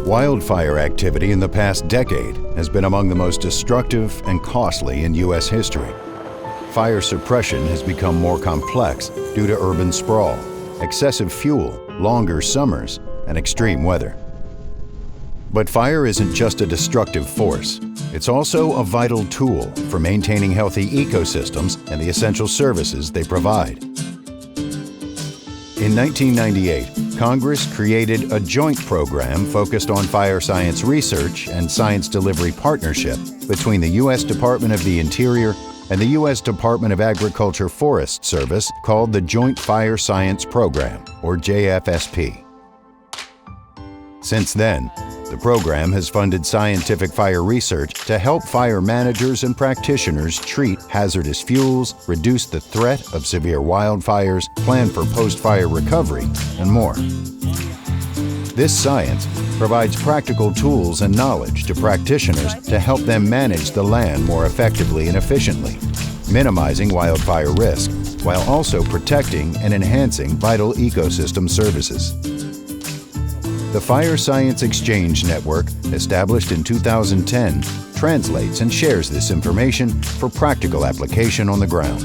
Wildfire activity in the past decade has been among the most destructive and costly in U.S. history. Fire suppression has become more complex due to urban sprawl, excessive fuel, longer summers, and extreme weather. But fire isn't just a destructive force. It's also a vital tool for maintaining healthy ecosystems and the essential services they provide. In 1998, Congress created a joint program focused on fire science research and science delivery partnership between the U.S. Department of the Interior and the U.S. Department of Agriculture Forest Service called the Joint Fire Science Program, or JFSP. Since then, the program has funded scientific fire research to help fire managers and practitioners treat hazardous fuels, reduce the threat of severe wildfires, plan for post-fire recovery, and more. This science provides practical tools and knowledge to practitioners to help them manage the land more effectively and efficiently, minimizing wildfire risk, while also protecting and enhancing vital ecosystem services. The Fire Science Exchange Network, established in 2010, translates and shares this information for practical application on the ground.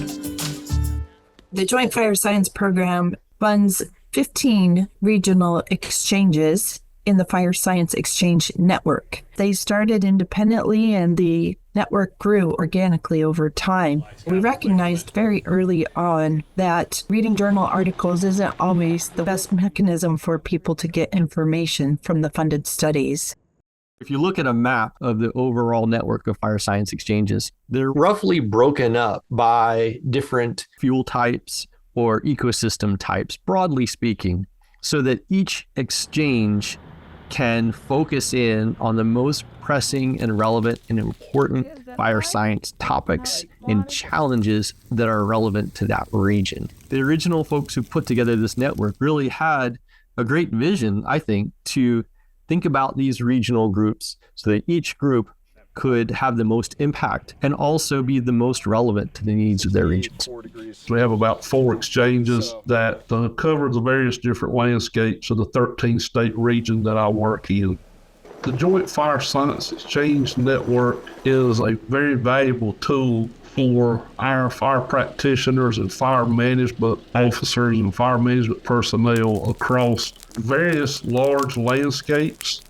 The Joint Fire Science Program funds 15 regional exchanges in the Fire Science Exchange Network. They started independently and the network grew organically over time. We recognized very early on that reading journal articles isn't always the best mechanism for people to get information from the funded studies. If you look at a map of the overall network of fire science exchanges, they're roughly broken up by different fuel types or ecosystem types, broadly speaking, so that each exchange can focus in on the most pressing and relevant and important fire science topics and challenges that are relevant to that region. The original folks who put together this network really had a great vision, I think, to think about these regional groups so that each group could have the most impact and also be the most relevant to the needs of their regions. We have about 4 exchanges that cover the various different landscapes of the 13-state region that I work in. The Joint Fire Science Exchange Network is a very valuable tool for our fire practitioners and fire management officers and fire management personnel across various large landscapes.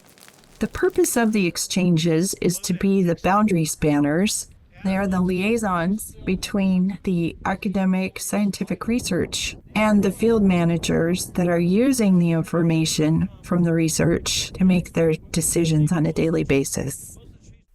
The purpose of the exchanges is to be the boundary spanners. They are the liaisons between the academic scientific research and the field managers that are using the information from the research to make their decisions on a daily basis.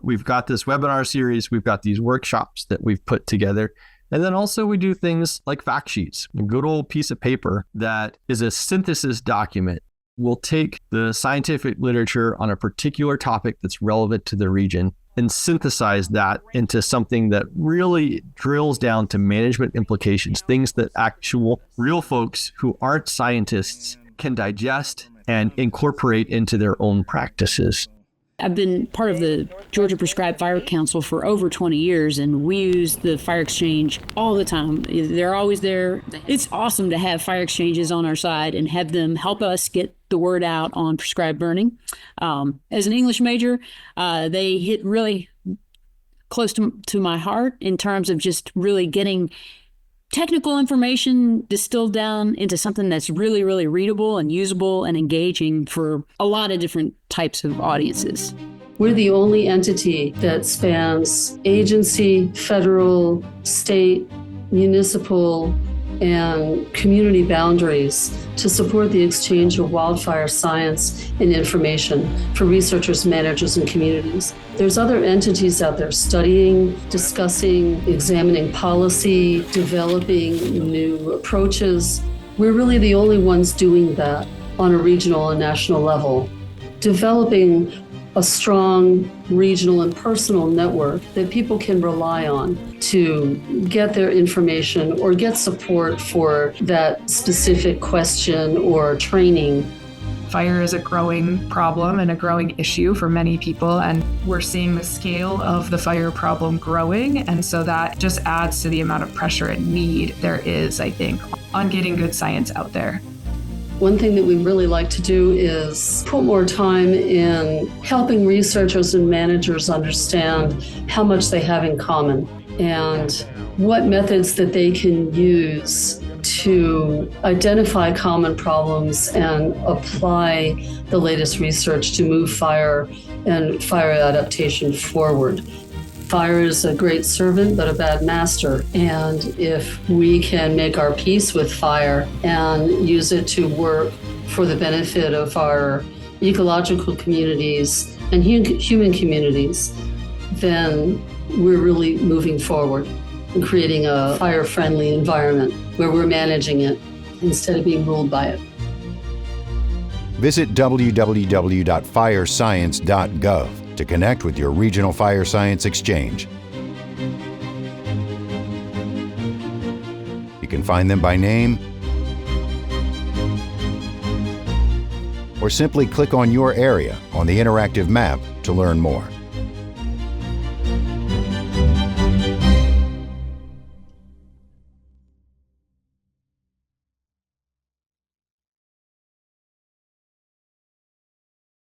We've got this webinar series, we've got these workshops that we've put together. And then also we do things like fact sheets, a good old piece of paper that is a synthesis document. We'll take the scientific literature on a particular topic that's relevant to the region and synthesize that into something that really drills down to management implications, things that actual real folks who aren't scientists can digest and incorporate into their own practices. I've been part of the Georgia Prescribed Fire Council for over 20 years, and we use the fire exchange all the time. They're always there. It's awesome to have fire exchanges on our side and have them help us get the word out on prescribed burning. As an English major, they hit really close to my heart in terms of just really getting technical information distilled down into something that's really, really readable and usable and engaging for a lot of different types of audiences. We're the only entity that spans agency, federal, state, municipal, and community boundaries to support the exchange of wildfire science and information for researchers, managers, and communities. There's other entities out there studying, discussing, examining policy, developing new approaches. We're really the only ones doing that on a regional and national level, developing a strong regional and personal network that people can rely on to get their information or get support for that specific question or training. Fire is a growing problem and a growing issue for many people, and we're seeing the scale of the fire problem growing, and so that just adds to the amount of pressure and need there is, I think, on getting good science out there. One thing that we really like to do is put more time in helping researchers and managers understand how much they have in common and what methods that they can use to identify common problems and apply the latest research to move fire and fire adaptation forward. Fire is a great servant, but a bad master. And if we can make our peace with fire and use it to work for the benefit of our ecological communities and human communities, then we're really moving forward and creating a fire-friendly environment where we're managing it instead of being ruled by it. Visit www.firescience.gov to connect with your regional fire science exchange. You can find them by name or simply click on your area on the interactive map to learn more.